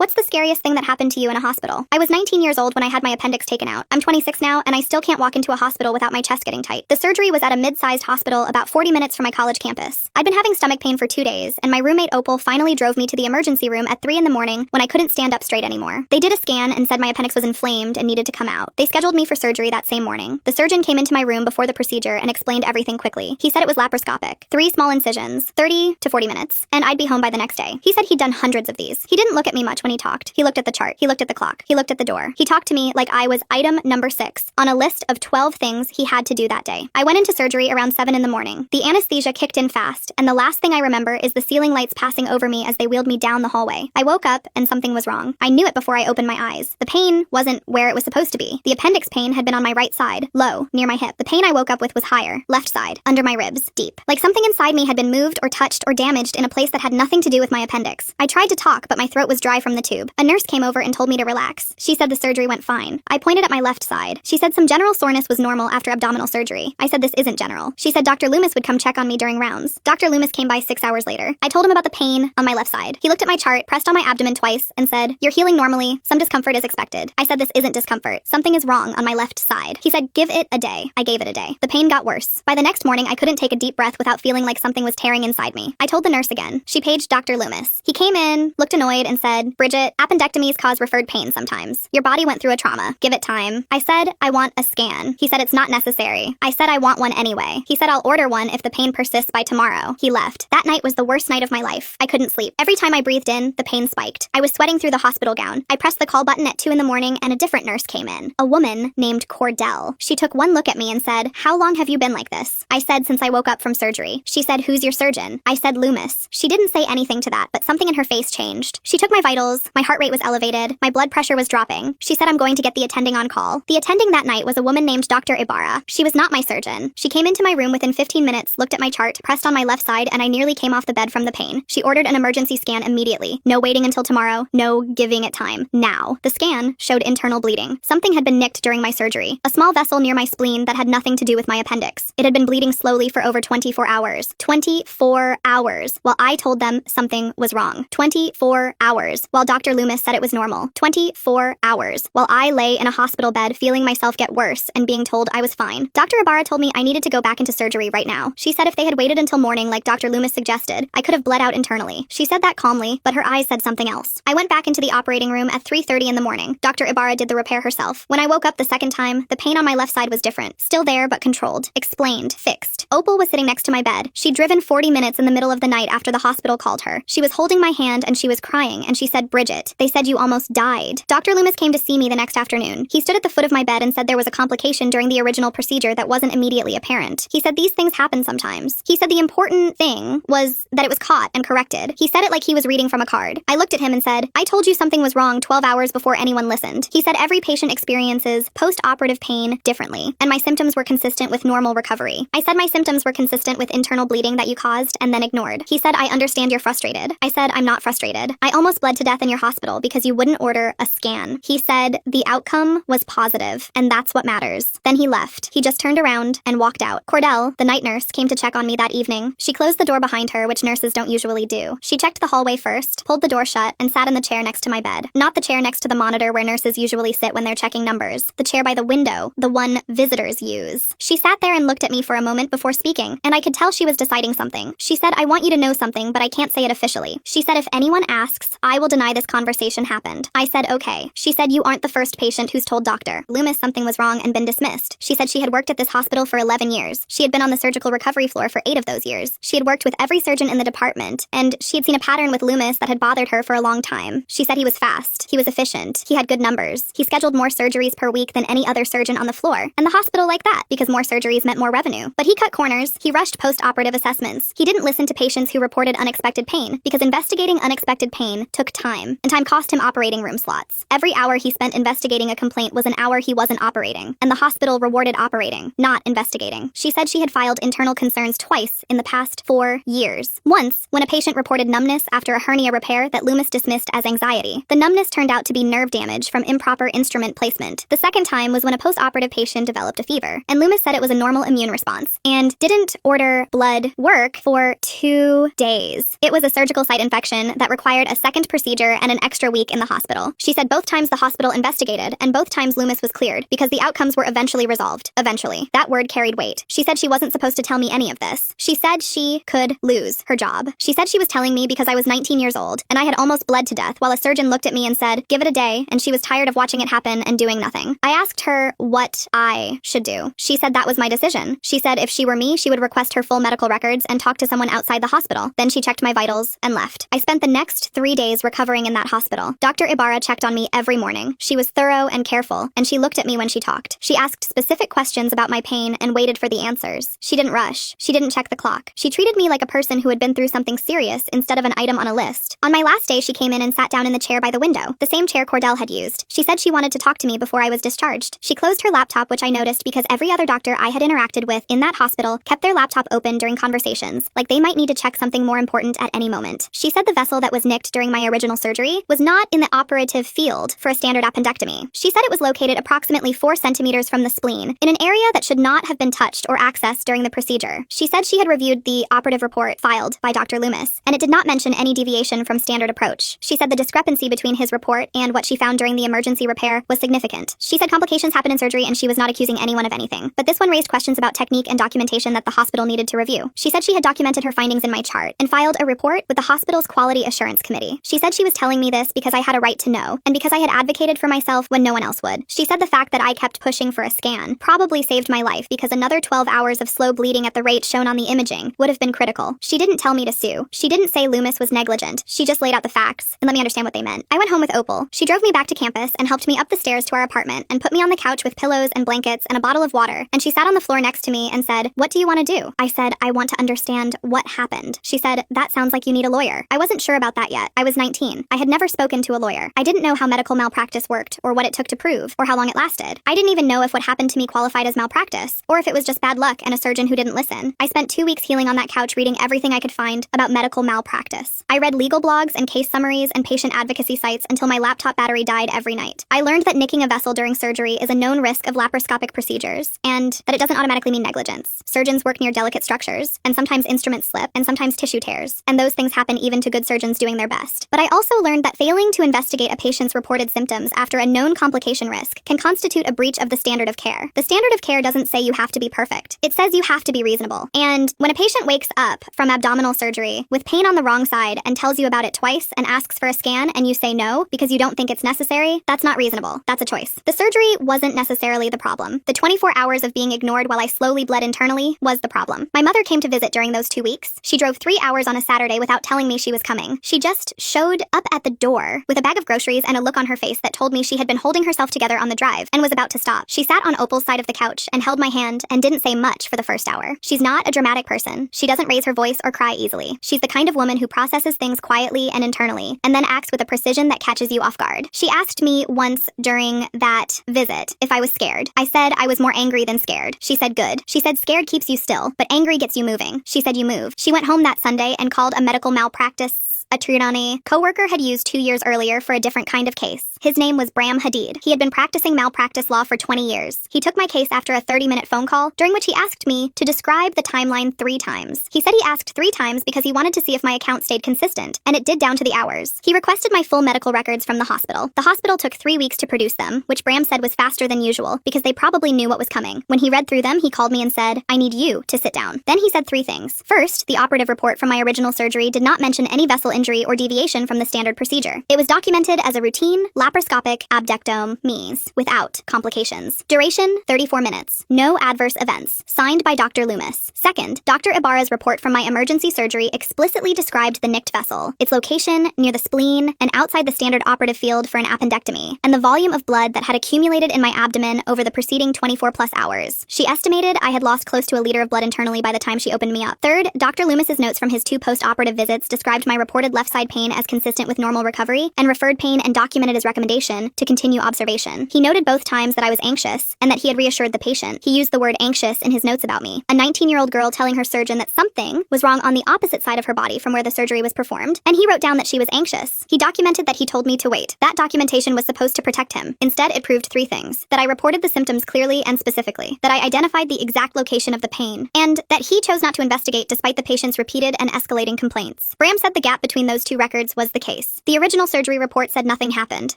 What's the scariest thing that happened to you in a hospital? I was 19 years old when I had my appendix taken out. I'm 26 now, and I still can't walk into a hospital without my chest getting tight. The surgery was at a mid-sized hospital about 40 minutes from my college campus. I'd been having stomach pain for 2 days, and my roommate Opal finally drove me to the emergency room at 3 in the morning when I couldn't stand up straight anymore. They did a scan and said my appendix was inflamed and needed to come out. They scheduled me for surgery that same morning. The surgeon came into my room before the procedure and explained everything quickly. He said it was laparoscopic. 3 small incisions, 30 to 40 minutes, and I'd be home by the next day. He said he'd done hundreds of these. He didn't look at me much when he talked. He looked at the chart. He looked at the clock. He looked at the door. He talked to me like I was item number 6 on a list of 12 things he had to do that day. I went into surgery around 7 in the morning. The anesthesia kicked in fast, and the last thing I remember is the ceiling lights passing over me as they wheeled me down the hallway. I woke up and something was wrong. I knew it before I opened my eyes. The pain wasn't where it was supposed to be. The appendix pain had been on my right side, low, near my hip. The pain I woke up with was higher, left side, under my ribs, deep. Like something inside me had been moved or touched or damaged in a place that had nothing to do with my appendix. I tried to talk, but my throat was dry from the tube. A nurse came over and told me to relax. She said the surgery went fine. I pointed at my left side. She said some general soreness was normal after abdominal surgery. I said this isn't general. She said Dr. Loomis would come check on me during rounds. Dr. Loomis came by 6 hours later. I told him about the pain on my left side. He looked at my chart, pressed on my abdomen twice, and said, "You're healing normally. Some discomfort is expected." I said this isn't discomfort. Something is wrong on my left side. He said, "Give it a day." I gave it a day. The pain got worse. By the next morning, I couldn't take a deep breath without feeling like something was tearing inside me. I told the nurse again. She paged Dr. Loomis. He came in, looked annoyed, and said, "Bridget, appendectomies cause referred pain sometimes. Your body went through a trauma. Give it time." I said, "I want a scan." He said it's not necessary. I said I want one anyway. He said I'll order one if the pain persists by tomorrow. He left. That night was the worst night of my life. I couldn't sleep. Every time I breathed in, the pain spiked. I was sweating through the hospital gown. I pressed the call button at 2 in the morning and a different nurse came in. A woman named Cordell. She took one look at me and said, "How long have you been like this?" I said, "Since I woke up from surgery." She said, "Who's your surgeon?" I said, "Loomis." She didn't say anything to that, but something in her face changed. She took my vitals. My heart rate was elevated. My blood pressure was dropping. She said I'm going to get the attending on call. The attending that night was a woman named Dr. Ibarra. She was not my surgeon. She came into my room within 15 minutes, looked at my chart, pressed on my left side, and I nearly came off the bed from the pain. She ordered an emergency scan immediately. No waiting until tomorrow. No giving it time. Now. The scan showed internal bleeding. Something had been nicked during my surgery. A small vessel near my spleen that had nothing to do with my appendix. It had been bleeding slowly for over 24 hours. 24 hours. While I told them something was wrong. 24 hours. While Dr. Loomis said it was normal. 24 hours. While I lay in a hospital bed feeling myself get worse and being told I was fine. Dr. Ibarra told me I needed to go back into surgery right now. She said if they had waited until morning like Dr. Loomis suggested, I could have bled out internally. She said that calmly, but her eyes said something else. I went back into the operating room at 3:30 in the morning. Dr. Ibarra did the repair herself. When I woke up the second time, the pain on my left side was different. Still there, but controlled. Explained. Fixed. Opal was sitting next to my bed. She'd driven 40 minutes in the middle of the night after the hospital called her. She was holding my hand and she was crying, and she said, "Bridget, they said you almost died." Dr. Loomis came to see me the next afternoon. He stood at the foot of my bed and said there was a complication during the original procedure that wasn't immediately apparent. He said these things happen sometimes. He said the important thing was that it was caught and corrected. He said it like he was reading from a card. I looked at him and said, "I told you something was wrong 12 hours before anyone listened." He said every patient experiences post-operative pain differently, and my symptoms were consistent with normal recovery. I said my symptoms were consistent with internal bleeding that you caused and then ignored. He said, "I understand you're frustrated." I said, "I'm not frustrated. I almost bled to death in your hospital because you wouldn't order a scan." He said the outcome was positive, and that's what matters. Then he left. He just turned around and walked out. Cordell, the night nurse, came to check on me that evening. She closed the door behind her, which nurses don't usually do. She checked the hallway first, pulled the door shut, and sat in the chair next to my bed. Not the chair next to the monitor where nurses usually sit when they're checking numbers. The chair by the window, the one visitors use. She sat there and looked at me for a moment before speaking, and I could tell she was deciding something. She said, "I want you to know something, but I can't say it officially." She said, "If anyone asks, I will deny this conversation happened." I said, "Okay." She said, "You aren't the first patient who's told Dr. Loomis something was wrong and been dismissed." She said she had worked at this hospital for 11 years. She had been on the surgical recovery floor for 8 of those years. She had worked with every surgeon in the department, and she had seen a pattern with Loomis that had bothered her for a long time. She said he was fast. He was efficient. He had good numbers. He scheduled more surgeries per week than any other surgeon on the floor. And the hospital liked that because more surgeries meant more revenue. But he cut corners. He rushed post-operative assessments. He didn't listen to patients who reported unexpected pain because investigating unexpected pain took time, and time cost him operating room slots. Every hour he spent investigating a complaint was an hour he wasn't operating, and the hospital rewarded operating, not investigating. She said she had filed internal concerns twice in the past 4 years. Once, when a patient reported numbness after a hernia repair that Loomis dismissed as anxiety. The numbness turned out to be nerve damage from improper instrument placement. The second time was when a post-operative patient developed a fever, and Loomis said it was a normal immune response, and didn't order blood work for 2 days. It was a surgical site infection that required a second procedure procedure and an extra week in the hospital. She said both times the hospital investigated, and both times Loomis was cleared, because the outcomes were eventually resolved. Eventually. That word carried weight. She said she wasn't supposed to tell me any of this. She said she could lose her job. She said she was telling me because I was 19 years old, and I had almost bled to death, while a surgeon looked at me and said, "Give it a day," and she was tired of watching it happen and doing nothing. I asked her what I should do. She said that was my decision. She said if she were me, she would request her full medical records and talk to someone outside the hospital. Then she checked my vitals and left. I spent the next 3 days recovering in that hospital. Dr. Ibarra checked on me every morning. She was thorough and careful, and she looked at me when she talked. She asked specific questions about my pain and waited for the answers. She didn't rush. She didn't check the clock. She treated me like a person who had been through something serious instead of an item on a list. On my last day, she came in and sat down in the chair by the window, the same chair Cordell had used. She said she wanted to talk to me before I was discharged. She closed her laptop, which I noticed because every other doctor I had interacted with in that hospital kept their laptop open during conversations, like they might need to check something more important at any moment. She said the vessel that was nicked during my original surgery was not in the operative field for a standard appendectomy. She said it was located approximately 4 centimeters from the spleen, in an area that should not have been touched or accessed during the procedure. She said she had reviewed the operative report filed by Dr. Loomis, and it did not mention any deviation from standard approach. She said the discrepancy between his report and what she found during the emergency repair was significant. She said complications happen in surgery and she was not accusing anyone of anything. But this one raised questions about technique and documentation that the hospital needed to review. She said she had documented her findings in my chart and filed a report with the hospital's Quality Assurance Committee. She said she was telling me this because I had a right to know, and because I had advocated for myself when no one else would. She said the fact that I kept pushing for a scan probably saved my life, because another 12 hours of slow bleeding at the rate shown on the imaging would have been critical. She didn't tell me to sue. She didn't say Loomis was negligent. She just laid out the facts and let me understand what they meant. I went home with Opal. She drove me back to campus and helped me up the stairs to our apartment and put me on the couch with pillows and blankets and a bottle of water, and she sat on the floor next to me and said, "What do you want to do?" I said, "I want to understand what happened." She said, "That sounds like you need a lawyer." I wasn't sure about that yet. I was 19. I had never spoken to a lawyer. I didn't know how medical malpractice worked, or what it took to prove, or how long it lasted. I didn't even know if what happened to me qualified as malpractice, or if it was just bad luck and a surgeon who didn't listen. I spent 2 weeks healing on that couch reading everything I could find about medical malpractice. I read legal blogs and case summaries and patient advocacy sites until my laptop battery died every night. I learned that nicking a vessel during surgery is a known risk of laparoscopic procedures, and that it doesn't automatically mean negligence. Surgeons work near delicate structures, and sometimes instruments slip, and sometimes tissue tears, and those things happen even to good surgeons doing their best. But I also learned that failing to investigate a patient's reported symptoms after a known complication risk can constitute a breach of the standard of care. The standard of care doesn't say you have to be perfect. It says you have to be reasonable. And when a patient wakes up from abdominal surgery with pain on the wrong side and tells you about it twice and asks for a scan and you say no because you don't think it's necessary, that's not reasonable. That's a choice. The surgery wasn't necessarily the problem. The 24 hours of being ignored while I slowly bled internally was the problem. My mother came to visit during those 2 weeks. She drove 3 hours on a Saturday without telling me she was coming. She just showed up at the door with a bag of groceries and a look on her face that told me she had been holding herself together on the drive and was about to stop. She sat on Opal's side of the couch and held my hand and didn't say much for the first hour. She's not a dramatic person. She doesn't raise her voice or cry easily. She's the kind of woman who processes things quietly and internally, and then acts with a precision that catches you off guard. She asked me once during that visit if I was scared. I said I was more angry than scared. She said good. She said scared keeps you still, but angry gets you moving. She said you move. She went home that Sunday and called a medical malpractice attorney coworker had used 2 years earlier for a different kind of case. His name was Bram Hadid. He had been practicing malpractice law for 20 years. He took my case after a 30-minute phone call, during which he asked me to describe the timeline 3 times. He said he asked 3 times because he wanted to see if my account stayed consistent, and it did down to the hours. He requested my full medical records from the hospital. The hospital took 3 weeks to produce them, which Bram said was faster than usual because they probably knew what was coming. When he read through them, he called me and said, "I need you to sit down." Then he said 3 things. First, the operative report from my original surgery did not mention any vessel injury or deviation from the standard procedure. It was documented as a routine laparoscopic abdectomy without complications. Duration, 34 minutes. No adverse events. Signed by Dr. Loomis. Second, Dr. Ibarra's report from my emergency surgery explicitly described the nicked vessel, its location near the spleen and outside the standard operative field for an appendectomy, and the volume of blood that had accumulated in my abdomen over the preceding 24+ hours. She estimated I had lost close to a liter of blood internally by the time she opened me up. Third, Dr. Loomis's notes from his 2 post-operative visits described my reported left side pain as consistent with normal recovery, and referred pain and documented his recommendation recommendation to continue observation. He noted both times that I was anxious and that he had reassured the patient. He used the word anxious in his notes about me. A 19-year-old girl telling her surgeon that something was wrong on the opposite side of her body from where the surgery was performed, and he wrote down that she was anxious. He documented that he told me to wait. That documentation was supposed to protect him. Instead, it proved 3 things: that I reported the symptoms clearly and specifically, that I identified the exact location of the pain, and that he chose not to investigate despite the patient's repeated and escalating complaints. Bram said the gap between those 2 records was the case. The original surgery report said nothing happened.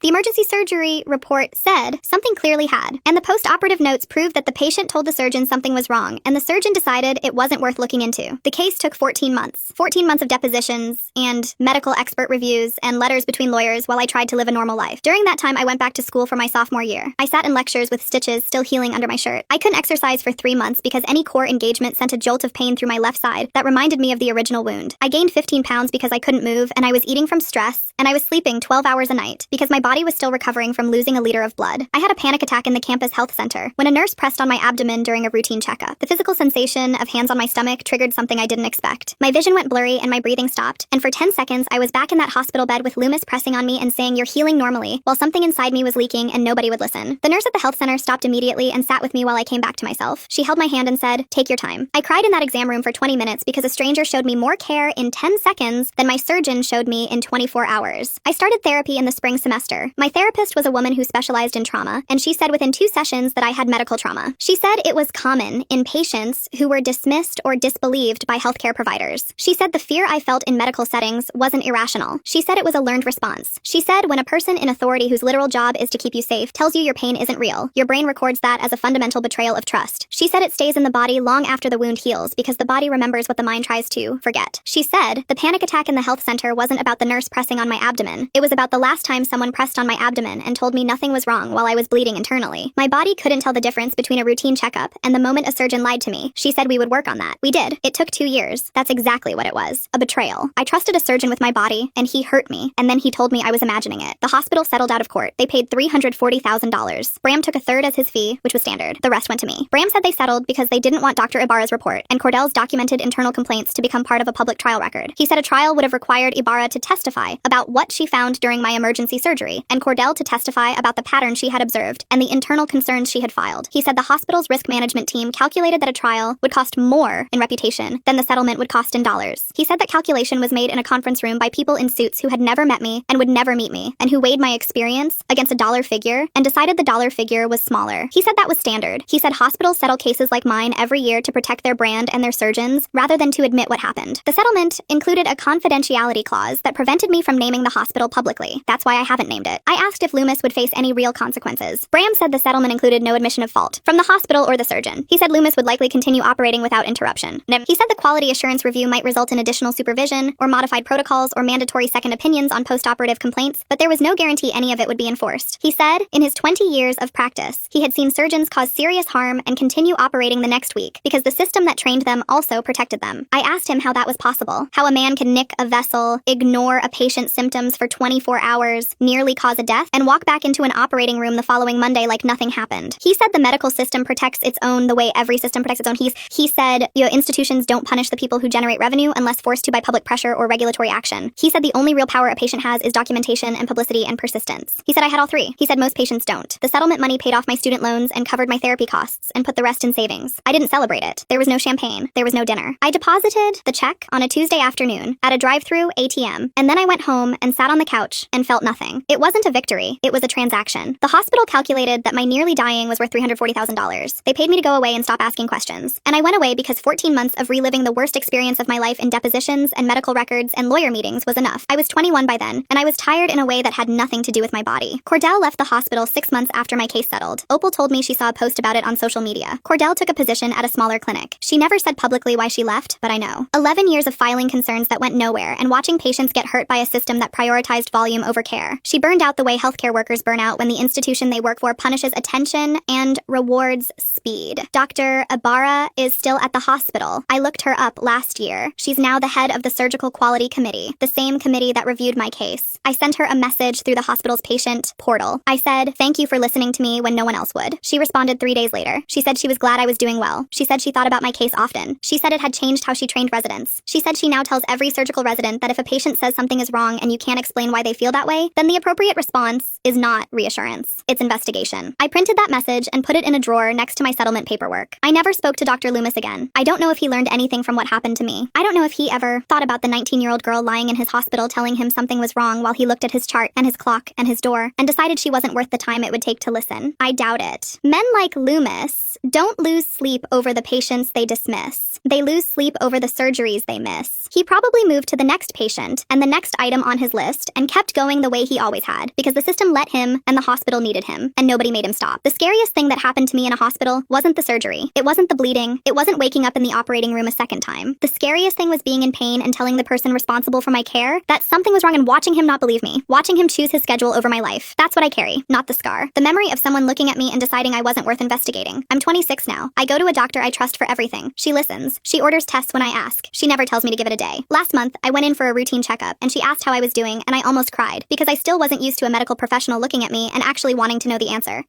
The emergency surgery report said something clearly had, and the post-operative notes proved that the patient told the surgeon something was wrong, and the surgeon decided it wasn't worth looking into. The case took 14 months. 14 months of depositions and medical expert reviews and letters between lawyers while I tried to live a normal life. During that time, I went back to school for my sophomore year. I sat in lectures with stitches still healing under my shirt. I couldn't exercise for 3 months because any core engagement sent a jolt of pain through my left side that reminded me of the original wound. I gained 15 pounds because I couldn't move, and I was eating from stress, and I was sleeping 12 hours a night because my body was still recovering from losing a liter of blood. I had a panic attack in the campus health center when a nurse pressed on my abdomen during a routine checkup. The physical sensation of hands on my stomach triggered something I didn't expect. My vision went blurry and my breathing stopped, and for 10 seconds I was back in that hospital bed with Loomis pressing on me and saying, "You're healing normally," while something inside me was leaking and nobody would listen. The nurse at the health center stopped immediately and sat with me while I came back to myself. She held my hand and said, "Take your time." I cried in that exam room for 20 minutes because a stranger showed me more care in 10 seconds than my surgeon showed me in 24 hours. I started therapy in the spring semester. My therapist was a woman who specialized in trauma, and she said within 2 sessions that I had medical trauma. She said it was common in patients who were dismissed or disbelieved by healthcare providers. She said the fear I felt in medical settings wasn't irrational. She said it was a learned response. She said when a person in authority whose literal job is to keep you safe tells you your pain isn't real, your brain records that as a fundamental betrayal of trust. She said it stays in the body long after the wound heals because the body remembers what the mind tries to forget. She said the panic attack in the health center wasn't about the nurse pressing on my abdomen. It was about the last time someone pressed on my abdomen and told me nothing was wrong while I was bleeding internally. My body couldn't tell the difference between a routine checkup and the moment a surgeon lied to me. She said we would work on that. We did. It took 2 years. That's exactly what it was. A betrayal. I trusted a surgeon with my body, and he hurt me, and then he told me I was imagining it. The hospital settled out of court. They paid $340,000. Bram took a third as his fee, which was standard. The rest went to me. Bram said they settled because they didn't want Dr. Ibarra's report and Cordell's documented internal complaints to become part of a public trial record. He said a trial would have required Ibarra to testify about what she found during my emergency surgery, and Cordell to testify about the pattern she had observed and the internal concerns she had filed. He said the hospital's risk management team calculated that a trial would cost more in reputation than the settlement would cost in dollars. He said that calculation was made in a conference room by people in suits who had never met me and would never meet me, and who weighed my experience against a dollar figure and decided the dollar figure was smaller. He said that was standard. He said hospitals settle cases like mine every year to protect their brand and their surgeons rather than to admit what happened. The settlement included a confidentiality clause that prevented me from naming the hospital publicly. That's why I haven't named it. I asked if Loomis would face any real consequences. Bram said the settlement included no admission of fault from the hospital or the surgeon. He said Loomis would likely continue operating without interruption. He said the quality assurance review might result in additional supervision or modified protocols or mandatory second opinions on post-operative complaints, but there was no guarantee any of it would be enforced. He said in his 20 years of practice, he had seen surgeons cause serious harm and continue operating the next week because the system that trained them also protected them. I asked him how that was possible, how a man can nick a vessel, ignore a patient's symptoms for 24 hours, nearly cause a death, and walk back into an operating room the following Monday like nothing happened. He said the medical system protects its own the way every system protects its own. He said, institutions don't punish the people who generate revenue unless forced to by public pressure or regulatory action. He said the only real power a patient has is documentation and publicity and persistence. He said I had all 3. He said most patients don't. The settlement money paid off my student loans and covered my therapy costs and put the rest in savings. I didn't celebrate it. There was no champagne. There was no dinner. I deposited the check on a Tuesday afternoon at a drive-through ATM, and then I went home and sat on the couch and felt nothing. It wasn't a victory. It was a transaction. The hospital calculated that my nearly dying was worth $340,000. They paid me to go away and stop asking questions. And I went away because 14 months of reliving the worst experience of my life in depositions and medical records and lawyer meetings was enough. I was 21 by then, and I was tired in a way that had nothing to do with my body. Cordell left the hospital 6 months after my case settled. Opal told me she saw a post about it on social media. Cordell took a position at a smaller clinic. She never said publicly why she left, but I know. 11 years of filing concerns that went nowhere and watching patients get hurt by a system that prioritized volume over care. She burned out the way healthcare workers burn out when the institution they work for punishes attention and rewards speed. Dr. Ibarra is still at the hospital. I looked her up last year. She's now the head of the Surgical Quality Committee, the same committee that reviewed my case. I sent her a message through the hospital's patient portal. I said, "Thank you for listening to me when no one else would." She responded 3 days later. She said she was glad I was doing well. She said she thought about my case often. She said it had changed how she trained residents. She said she now tells every surgical resident that if a patient says something is wrong and you can't explain why they feel that way, then the appropriate immediate response is not reassurance. It's investigation. I printed that message and put it in a drawer next to my settlement paperwork. I never spoke to Dr. Loomis again. I don't know if he learned anything from what happened to me. I don't know if he ever thought about the 19-year-old girl lying in his hospital telling him something was wrong while he looked at his chart and his clock and his door and decided she wasn't worth the time it would take to listen. I doubt it. Men like Loomis don't lose sleep over the patients they dismiss. They lose sleep over the surgeries they miss. He probably moved to the next patient and the next item on his list and kept going the way he always had because the system let him and the hospital needed him and nobody made him stop. The scariest thing that happened to me in a hospital wasn't the surgery. It wasn't the bleeding. It wasn't waking up in the operating room a second time. The scariest thing was being in pain and telling the person responsible for my care that something was wrong and watching him not believe me. Watching him choose his schedule over my life. That's what I carry, not the scar. The memory of someone looking at me and deciding I wasn't worth investigating. I'm 26 now. I go to a doctor I trust for everything. She listens. She orders tests when I ask. She never tells me to give it a day. Last month, I went in for a routine checkup and she asked how I was doing and I almost cried because I still wasn't used to a medical professional looking at me and actually wanting to know the answer.